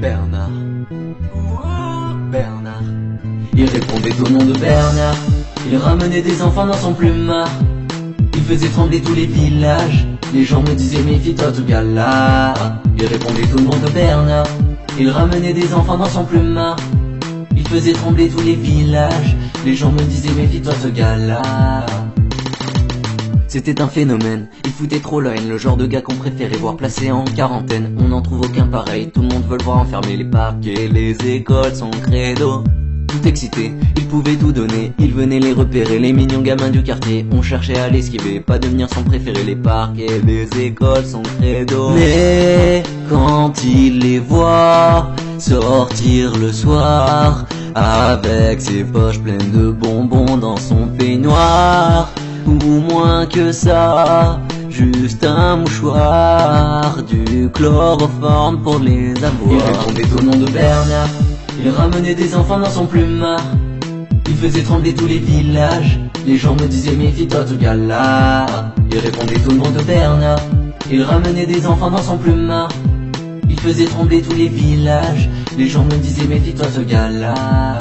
Bernard. Bernard. Il répondait au nom de Bernard. Il ramenait des enfants dans son plumard. Il faisait trembler tous les villages. Les gens me disaient méfie-toi tout gars-là. Il répondait au nom de Bernard. Il ramenait des enfants dans son plumard. Il faisait trembler tous les villages. Les gens me disaient méfie-toi ce gars-là. C'était un phénomène, il foutait trop la haine, le genre de gars qu'on préférait voir placé en quarantaine. On n'en trouve aucun pareil, tout le monde veut le voir enfermer. Les parcs et les écoles, son credo. Tout excité, il pouvait tout donner, il venait les repérer, les mignons gamins du quartier. On cherchait à l'esquiver, pas devenir son préféré. Les parcs et les écoles, son credo. Mais quand il les voit sortir le soir, avec ses poches pleines de bonbons dans son peignoir, ou moins que ça, juste un mouchoir, du chloroforme pour les avoir. Il répondait au nom de Bernard. Il ramenait des enfants dans son plumard. Il faisait trembler tous les villages. Les gens me disaient méfie-toi tout gars-là. Il répondait au nom de Bernard. Il ramenait des enfants dans son plumard. Il faisait trembler tous les villages. Les gens me disaient méfie-toi ce gars-là.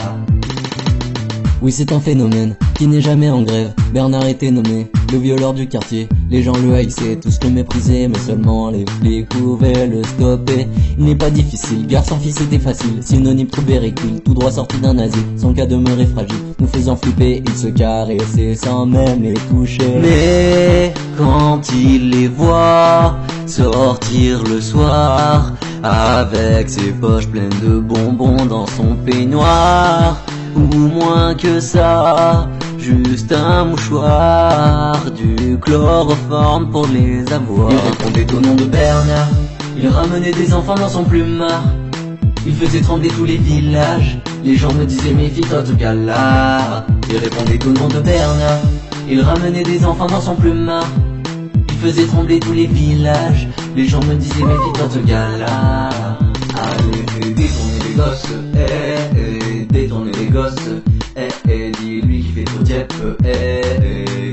Oui, c'est un phénomène qui n'est jamais en grève. Bernard était nommé le violeur du quartier. Les gens le haïssaient, tous le méprisaient, mais seulement les flics pouvaient le stopper. Il n'est pas difficile, garçon fils c'était facile. Synonyme trop ridicule, tout droit sorti d'un asile. Son cas demeurait fragile, nous faisant flipper. Il se caressait sans même les toucher. Mais quand il les voit sortir le soir, avec ses poches pleines de bonbons dans son peignoir, ou moins que ça, juste un mouchoir, du chloroforme pour les avoir. Il répondait au nom de Bernard. Il ramenait des enfants dans son plumard. Il faisait trembler tous les villages. Les gens me disaient méfie-toi tout gars-là. Il répondait au nom de Bernard. Il ramenait des enfants dans son plumard. Il faisait trembler tous les villages. Les gens me disaient méfie-toi tout gars-là. Allez, détournez les gosses, détournez les gosses, dis-lui qu'il fait trop tiep,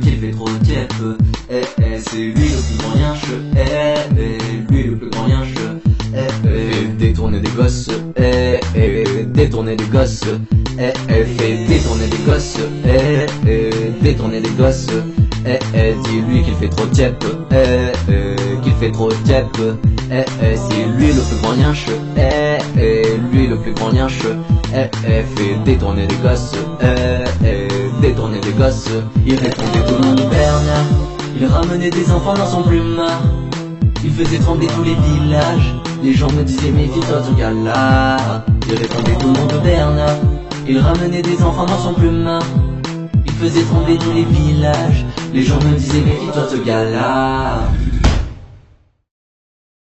qu'il fait trop tiep, c'est lui le plus grand yinche, lui le plus grand yinche, détourner des gosses, détourner des gosses, fait détourner des gosses, détourner des gosses, dis-lui qu'il fait trop tiep, qu'il fait trop tiep, c'est lui le plus grand yinche, lui le plus grand yinche, fait détourner des gosses, détourner des gosses. Il répondait au nom de Bernard. Il ramenait des enfants dans son plumard. Il faisait trembler tous les villages. Les gens me disaient méfie-toi ce gars-là. Il répondait au nom de Bernard. Il ramenait des enfants dans son plumard. Il faisait trembler tous les villages. Les gens me disaient méfie-toi ce gars-là.